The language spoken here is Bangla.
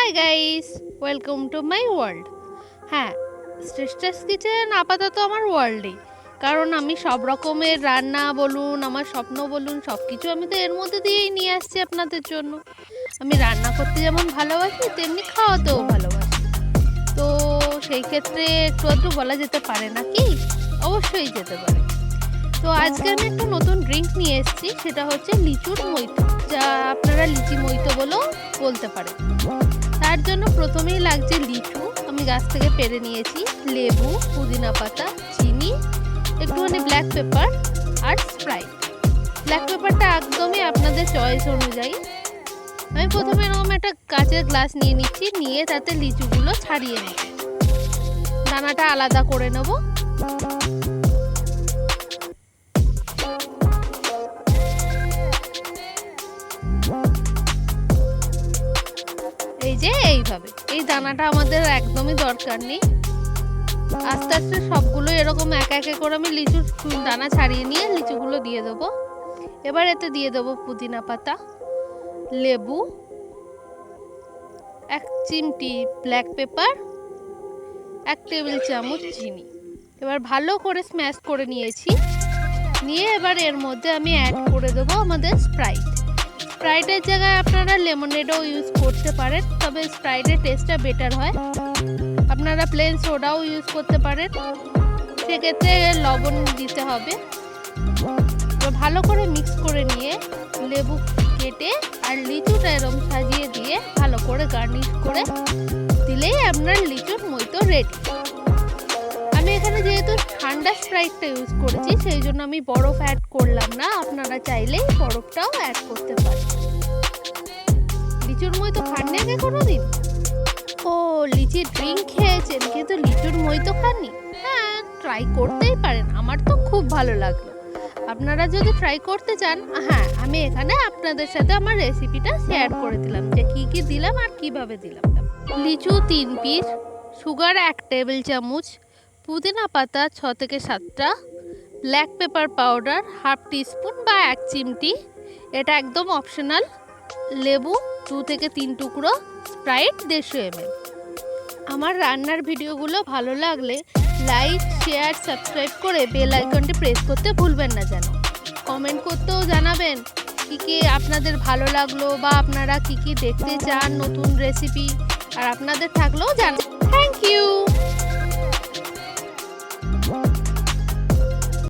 Hi guys, welcome to my world. হ্যাঁ, শ্রেষ্ঠাস কিচেন আপাতত আমার ওয়ার্ল্ডই, কারণ আমি সব রকমের রান্না বলুন, আমার স্বপ্ন বলুন, সব কিছু আমি তো এর মধ্যে দিয়েই নিয়ে আসছি আপনাদের জন্য। আমি রান্না করতে যেমন ভালোবাসি, তেমনি খাওয়াতেও ভালোবাসি। তো সেই ক্ষেত্রে একটু আধটু বলা যেতে পারে নাকি? অবশ্যই যেতে পারে। তো আজকে আমি একটা নতুন ড্রিঙ্ক নিয়ে এসেছি, সেটা হচ্ছে লিচুর মইতো, যা আপনারা লিচি মইতো বলেও বলতে পারেন। তার জন্য প্রথমেই লাগছে লিচু, আমি গাছ থেকে পেড়ে নিয়েছি, লেবু, পুদিনা পাতা, চিনি, একটুখানি ব্ল্যাক পেপার আর স্প্রাইট। ব্ল্যাক পেপারটা একদমই আপনাদের চয়েস অনুযায়ী। আমি প্রথমে এরকম একটা কাঁচের গ্লাস নিয়ে নিচ্ছি, নিয়ে তাতে লিচুগুলো ছাড়িয়ে নেব, দানাটা আলাদা করে নেব। এই যে এইভাবে, এই দানাটা আমাদের একদমই দরকার নেই। আস্তে আস্তে সবগুলো এরকম এক এক করে আমি লিচুর দানা ছাড়িয়ে নিয়ে লিচুগুলো দিয়ে দেবো। এবার এতে দিয়ে দেবো পুদিনা পাতা, লেবু, 1 চিমটি ব্ল্যাক পেপার, 1 টেবিল চামচ চিনি। এবার ভালো করে স্ম্যাশ করে নিয়েছি, নিয়ে এবার এর মধ্যে আমি অ্যাড করে দেবো আমাদের স্প্রাইট। স্প্রাইটের জায়গায় আপনারা লেমনেডও ইউজ করতে পারেন, তবে স্প্রাইটের টেস্টটা বেটার হয়। আপনারা প্লেন সোডাও ইউজ করতে পারেন, সেক্ষেত্রে লবণ দিতে হবে। ভালো করে মিক্স করে নিয়ে লেবু কেটে আর লিচুটা এরকম সাজিয়ে দিয়ে ভালো করে গার্নিশ করে দিলেই আপনার লিচুর মইতো রেডি। আমি এখানে যেহেতু ঠান্ডা স্প্রাইটটা ইউজ করেছি, সেই জন্য আমি বরফ অ্যাড করলাম না, আপনারা চাইলেই বরফটাও অ্যাড করতে পারেন। লিচুর মইতো খাননি আগে কোনোদিন? ও, লিচির ড্রিঙ্ক খেয়েছেন কিন্তু লিচুর মইতো খাননি? হ্যাঁ, ট্রাই করতেই পারেন, আমার তো খুব ভালো লাগলো। আপনারা যদি ট্রাই করতে চান, হ্যাঁ, আমি এখানে আপনাদের সাথে আমার রেসিপিটা শেয়ার করে দিলাম, যে কি কি দিলাম আর কিভাবে দিলাম। লিচু 3 পিস, সুগার 1 টেবিল চামচ, পুদিনা পাতা 6 থেকে 7টা, ব্ল্যাক পেপার পাউডার 1/2 টিস্পুন বা 1 চিমটি, এটা একদম অপশনাল, লেবু 2 থেকে 3 টুকরো, স্প্রাইট 150 ml। আমার রান্নার ভিডিওগুলো ভালো লাগলে লাইক, শেয়ার, সাবস্ক্রাইব করে বেল আইকনটি প্রেস করতে ভুলবেন না যেন। কমেন্ট করতেও জানাবেন কী কী আপনাদের ভালো লাগলো, বা আপনারা কী কী দেখতে চান নতুন রেসিপি, আর আপনাদের থাকলেও জানাবেন। Thank you.